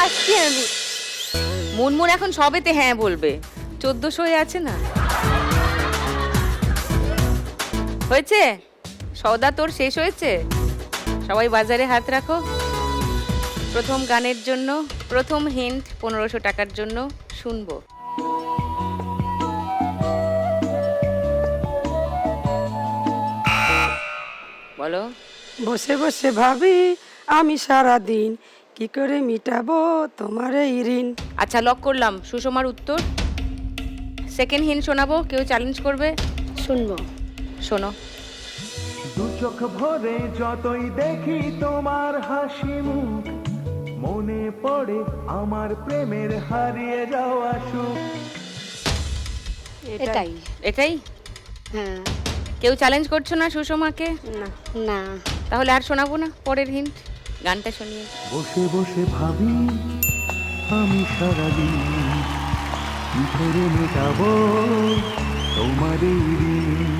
আসছি আমি। মুনমুন এখন সবেতে হ্যাঁ বলবে, 1400 আছে না। হয়েছে সওদা, তোর শেষ হয়েছে? সবাই বাজারে হাত রাখো। প্রথম গানের জন্য প্রথম হিন্ট 1500 টাকার জন্য শুনবো। বলো। বসে বসে ভাবি আমি সারা দিন কি করে মিটাবো তোমার এই ঋণ। আচ্ছা, লক করলাম সুষমার উত্তর। সেকেন্ড হিন্ট শোনাবো, কেউ চ্যালেঞ্জ করবে? শুনবো। শোনো। দু চোখ ভরে যতই দেখি তোমার হাসি মুখ, মনে পড়ে আমার প্রেমের হারিয়ে যাওয়া সুখ। এটাই। এটাই? হ্যাঁ। কেউ চ্যালেঞ্জ করছো না সুষমাকে? না না। তাহলে আর শোনাবো না, পরের হিন্ট গানটা শুনিয়ে। বসে বসে ভাবি আমি সারাদিন কি করে মেটাবো তোমার এই ঋণ।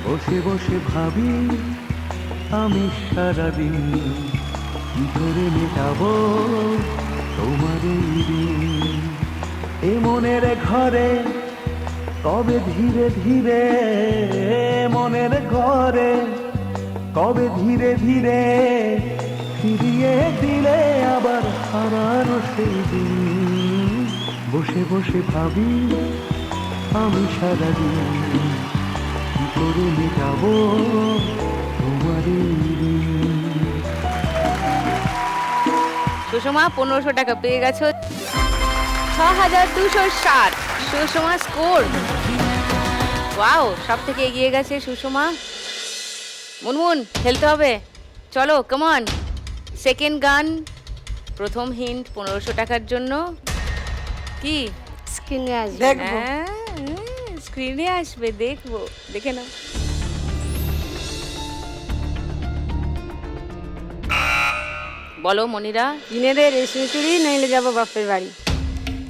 বসে বসে ভাবি আমি সারাদিন কি করে মেটাবো তোমার এই ঋণ। এ মনের ঘরে কবে ধীরে ধীরে, মনের ঘরে কবে ধীরে ধীরে ফিরিয়ে দিলে আবার হারানো সেই দিন। বসে বসে ভাবি আমি সারাদিন কি করে মেটাবো তোমার এই ঋণ। সুষমা 1500 টাকা পেয়ে গেছো। 6260 সুষমা স্কোর। ওয়াও, সব থেকে এগিয়ে গেছে সুষমা। মুনমুন খেলতে হবে, চলো কমন। সেকেন্ড গান, প্রথম হিন্ট 1500 টাকার জন্য। কি স্ক্রিনে আসবে। দেখবো, স্ক্রিনে আসবে, দেখবো, দেখে নাও। বলো মনিরা। কিনে দে রেশমি চুড়ি, নইলে যাবো বাপের বাড়ি।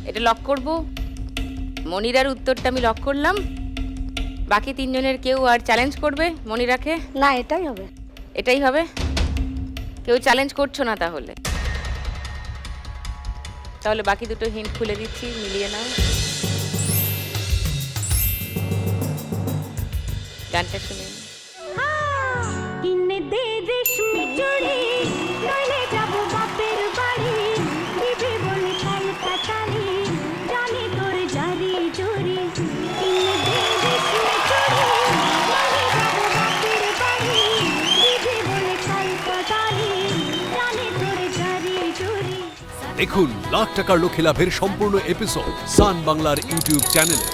এটা লক করব। মনিরার উত্তরটা আমি লক করলাম। বাকি তিনজনের কেউ আর চ্যালেঞ্জ করবে মনিরাকে? না, এটাই হবে। এটাই হবে? কেউ চ্যালেঞ্জ করছো না তাহলে? তাহলে বাকি দুটো হিন্ট খুলে দিচ্ছি, মিলিয়ে নাও। গানটা শুনে নিই। কিনে দে রেশমি চুড়ি, নইলে যাবো বাপের বাড়ি। দিবি বলে কালকা তালি, জানি তোর জারি জুড়ি। কিনে দে রেশমি চুড়ি, নইলে যাবো বাপের বাড়ি। দিবি বলে কালকা তালি, জানি তোর জারি জুড়ি। দেখুন লাখ টাকার লক্ষ্যে লাভের সম্পূর্ণ এপিসোড সান বাংলার ইউটিউব চ্যানেলে।